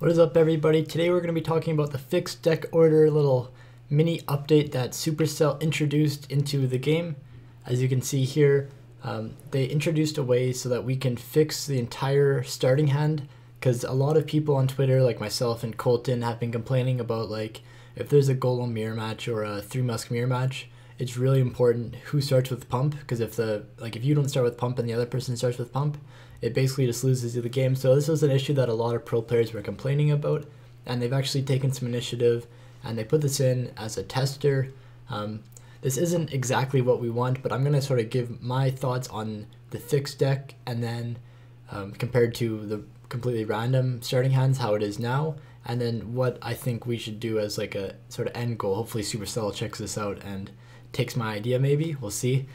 What is up, everybody? Today we're going to be talking about the fixed deck order little mini update that Supercell introduced into the game. As you can see here, they introduced a way so that we can fix the entire starting hand, because a lot of people on Twitter, like myself and Colton, have been complaining about like if there's a golem mirror match or a 3 musk mirror match, it's really important who starts with pump, because if you don't start with pump and the other person starts with pump, it basically just loses you the game. So this was an issue that a lot of pro players were complaining about, and they've actually taken some initiative and they put this in as a tester. This isn't exactly what we want, but I'm going to sort of give my thoughts on the fixed deck, and then compared to the completely random starting hands, how it is now, and then what I think we should do as like a sort of end goal. Hopefully Supercell checks this out and takes my idea, maybe. We'll see.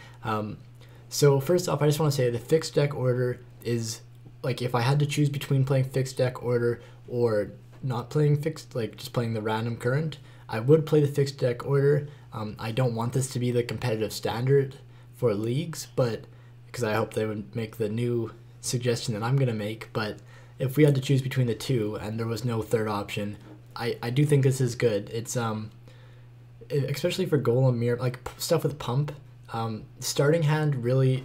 So first off, I just want to say the fixed deck order is, like, if I had to choose between playing fixed deck order or not playing fixed, like just playing the random current, I would play the fixed deck order. I don't want this to be the competitive standard for leagues, but because I hope they would make the new suggestion that I'm going to make. But if we had to choose between the two and there was no third option, I do think this is good. It's especially for golem mirror, like stuff with pump, starting hand really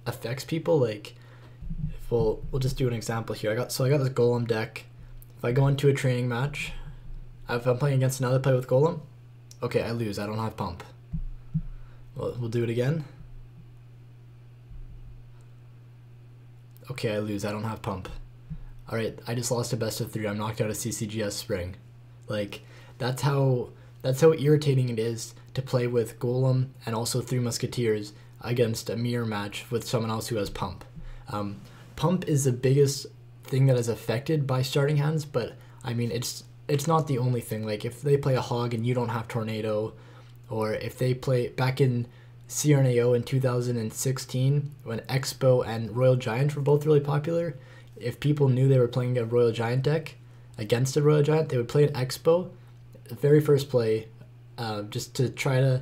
affects people. Like, if we'll just do an example here. I got this golem deck. If I go into a training match, if I'm playing against another player with golem, okay, I lose. I don't have pump. We'll do it again. Okay, I lose. I don't have pump. All right, I just lost a best of 3. I'm knocked out of CCGS Spring. Like, that's how irritating it is to play with golem and also 3 musketeers against a mirror match with someone else who has pump. Pump is the biggest thing that is affected by starting hands, but I mean, it's not the only thing. Like, if they play a hog and you don't have tornado, or if they play back in CRNAO in 2016 when Expo and Royal Giant were both really popular, if people knew they were playing a Royal Giant deck against a Royal Giant, they would play an Expo the very first play, just to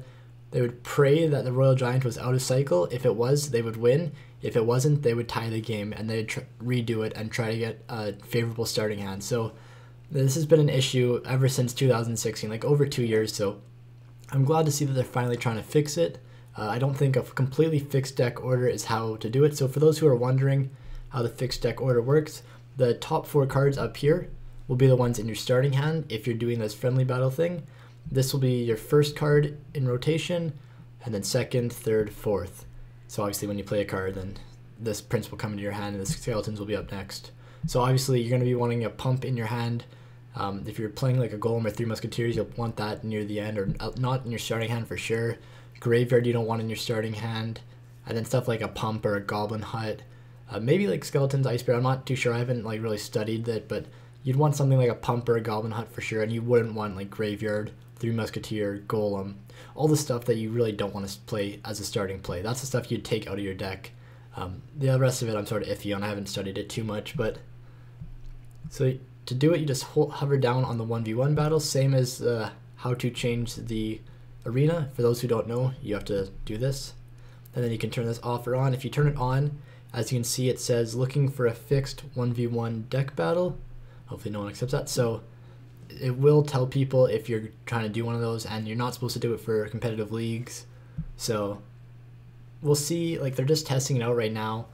they would pray that the Royal Giant was out of cycle. If it was, they would win. If it wasn't, they would tie the game, and they'd redo it and try to get a favorable starting hand. So this has been an issue ever since 2016, like over 2 years. So I'm glad to see that they're finally trying to fix it. I don't think a completely fixed deck order is how to do it. So for those who are wondering how the fixed deck order works, the top 4 cards up here will be the ones in your starting hand if you're doing this friendly battle thing. This will be your first card in rotation, and then second, third, fourth. So obviously when you play a card, then this prince will come into your hand and the skeletons will be up next. So obviously you're going to be wanting a pump in your hand. If you're playing like a golem or 3 musketeers, you'll want that near the end, or not in your starting hand for sure. Graveyard you don't want in your starting hand. And then stuff like a pump or a goblin hut. Maybe like skeletons, ice bear, I'm not too sure. I haven't like really studied that, but you'd want something like a pump or a goblin hut for sure, and you wouldn't want like graveyard, 3 musketeer, golem, all the stuff that you really don't want to play as a starting play. That's the stuff you'd take out of your deck. The rest of it I'm sort of iffy on. I haven't studied it too much, but so to do it, you just hover down on the 1v1 battle, same as how to change the arena. For those who don't know, you have to do this, and then you can turn this off or on. If you turn it on, as you can see, it says looking for a fixed 1v1 deck battle. Hopefully no one accepts that. So it will tell people if you're trying to do one of those, and you're not supposed to do it for competitive leagues. So we'll see. Like, they're just testing it out right now.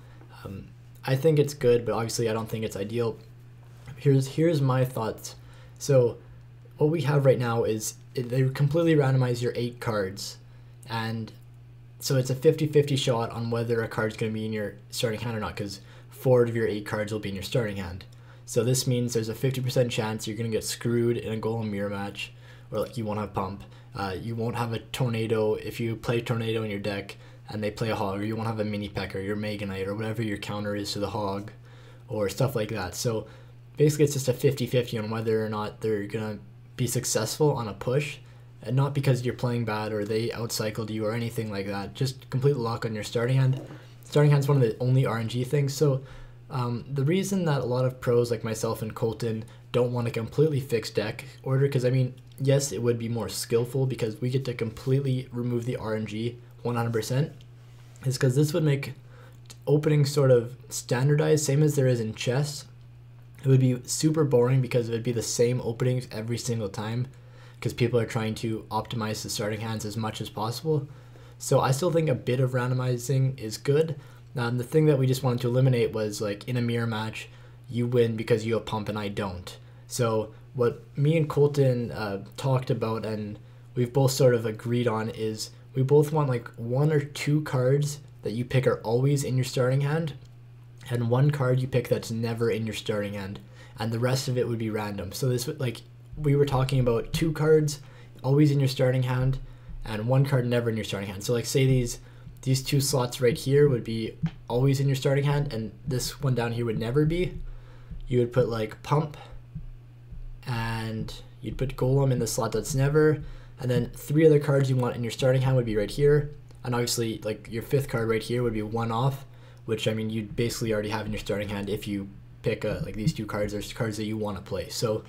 I think it's good, but obviously I don't think it's ideal. Here's my thoughts. So what we have right now is they completely randomize your 8 cards, and so it's a 50-50 shot on whether a card's going to be in your starting hand or not, because 4 of your 8 cards will be in your starting hand. So this means there's a 50% chance you're going to get screwed in a golem mirror match, or like you won't have pump. You won't have a tornado if you play tornado in your deck and they play a hog, or you won't have a mini pecker, your Mega Knight, or whatever your counter is to the hog, or stuff like that. So basically it's just a 50-50 on whether or not they're going to be successful on a push, and not because you're playing bad or they outcycled you or anything like that. Just complete luck on your starting hand. Starting hand's one of the only RNG things. So the reason that a lot of pros like myself and Colton don't want a completely fixed deck order, because I mean, yes, it would be more skillful because we get to completely remove the RNG 100%, is because this would make opening sort of standardized, same as there is in chess. It would be super boring because it would be the same openings every single time because people are trying to optimize the starting hands as much as possible. So I still think a bit of randomizing is good. The thing that we just wanted to eliminate was like in a mirror match, you win because you have pump and I don't. So what me and Colton talked about and we've both sort of agreed on is we both want like 1 or 2 cards that you pick are always in your starting hand and 1 card you pick that's never in your starting hand, and the rest of it would be random. So this would, like we were talking about, 2 cards always in your starting hand and 1 card never in your starting hand. So like say these 2 slots right here would be always in your starting hand and this one down here would never be. You would put like pump and you'd put golem in the slot that's never, and then 3 other cards you want in your starting hand would be right here, and obviously like your 5th card right here would be 1 off, which I mean you'd basically already have in your starting hand if you pick like these 2 cards or cards that you want to play. So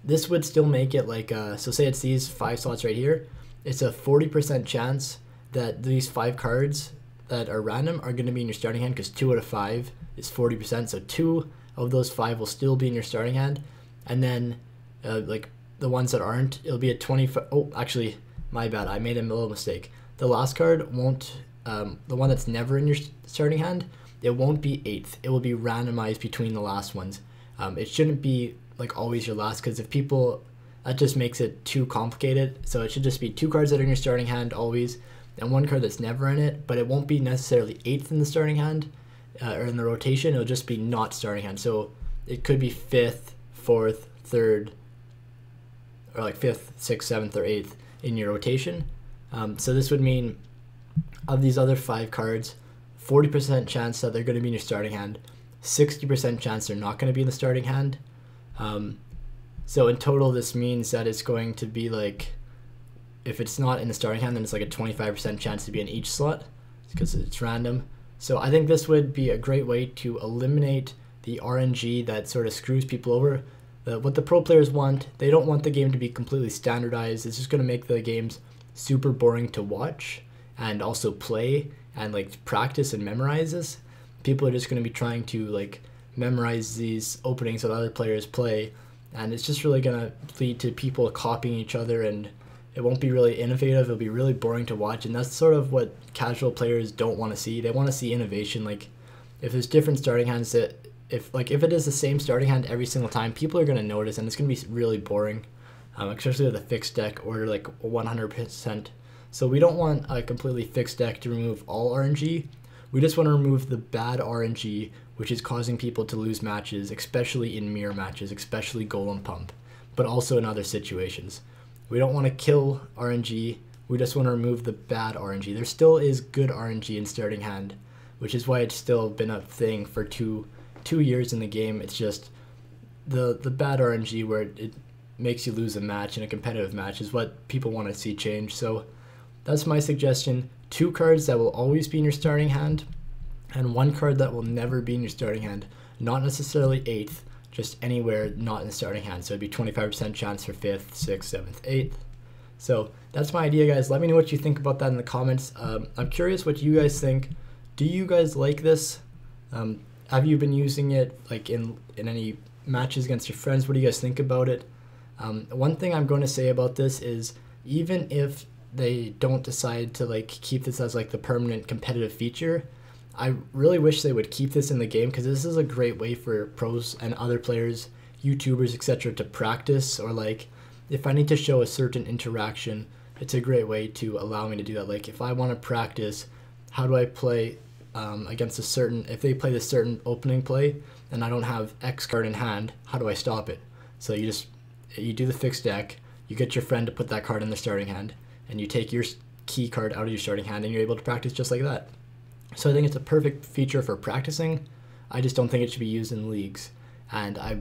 this would still make it like so say it's these 5 slots right here, it's a 40% chance that these 5 cards that are random are going to be in your starting hand because 2 out of 5 is 40%, so 2 of those 5 will still be in your starting hand, and then like the ones that aren't, it'll be a 25. Oh, actually, my bad. I made a little mistake. The last card won't, the one that's never in your starting hand, it won't be 8th. It will be randomized between the last ones. It shouldn't be like always your last because if people, that just makes it too complicated. So it should just be 2 cards that are in your starting hand always and 1 card that's never in it, but it won't be necessarily 8th in the starting hand or in the rotation. It'll just be not starting hand. So it could be 5th, 4th, 3rd, or like 5th, 6th, 7th, or 8th in your rotation. So this would mean of these other 5 cards, 40% chance that they're going to be in your starting hand, 60% chance they're not going to be in the starting hand. So in total, this means that it's going to be like, if it's not in the starting hand, then it's like a 25% chance to be in each slot because it's random. So I think this would be a great way to eliminate the RNG that sort of screws people over. What the pro players want, they don't want the game to be completely standardized. It's just going to make the games super boring to watch and also play and like practice and memorize this. People are just going to be trying to like memorize these openings that other players play, and it's just really going to lead to people copying each other, and it won't be really innovative. It'll be really boring to watch, and that's sort of what casual players don't want to see. They want to see innovation. Like if there's different starting hands that if it is the same starting hand every single time, people are going to notice, and it's going to be really boring, especially with a fixed deck or like 100%. So we don't want a completely fixed deck to remove all RNG. We just want to remove the bad RNG, which is causing people to lose matches, especially in mirror matches, especially golem pump, but also in other situations. We don't want to kill RNG. We just want to remove the bad RNG. There still is good RNG in starting hand, which is why it's still been a thing for two years in the game. It's just the bad RNG where it makes you lose a match in a competitive match is what people want to see change. So that's my suggestion. 2 cards that will always be in your starting hand and 1 card that will never be in your starting hand. Not necessarily 8th, just anywhere not in the starting hand. So it'd be 25% chance for 5th, 6th, 7th, 8th. So that's my idea, guys. Let me know what you think about that in the comments. I'm curious what you guys think. Do you guys like this? Have you been using it like in any matches against your friends? What do you guys think about it? One thing I'm going to say about this is even if they don't decide to like keep this as like the permanent competitive feature, I really wish they would keep this in the game because this is a great way for pros and other players, YouTubers, etc. to practice, or like if I need to show a certain interaction, it's a great way to allow me to do that. Like if I want to practice, how do I play against a certain, if they play this certain opening play and I don't have X card in hand, how do I stop it? So you do the fixed deck, you get your friend to put that card in their starting hand, and you take your key card out of your starting hand and you're able to practice just like that. So I think it's a perfect feature for practicing. I just don't think it should be used in leagues. And I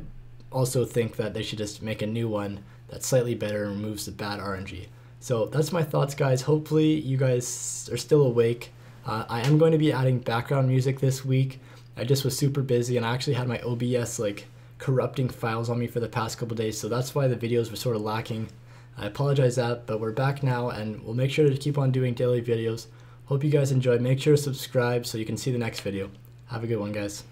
also think that they should just make a new one that's slightly better and removes the bad RNG. So that's my thoughts, guys. Hopefully you guys are still awake. I am going to be adding background music this week. I just was super busy and I actually had my OBS like corrupting files on me for the past couple days, so that's why the videos were sort of lacking. I apologize that, but we're back now and we'll make sure to keep on doing daily videos. Hope you guys enjoyed. Make sure to subscribe so you can see the next video. Have a good one, guys.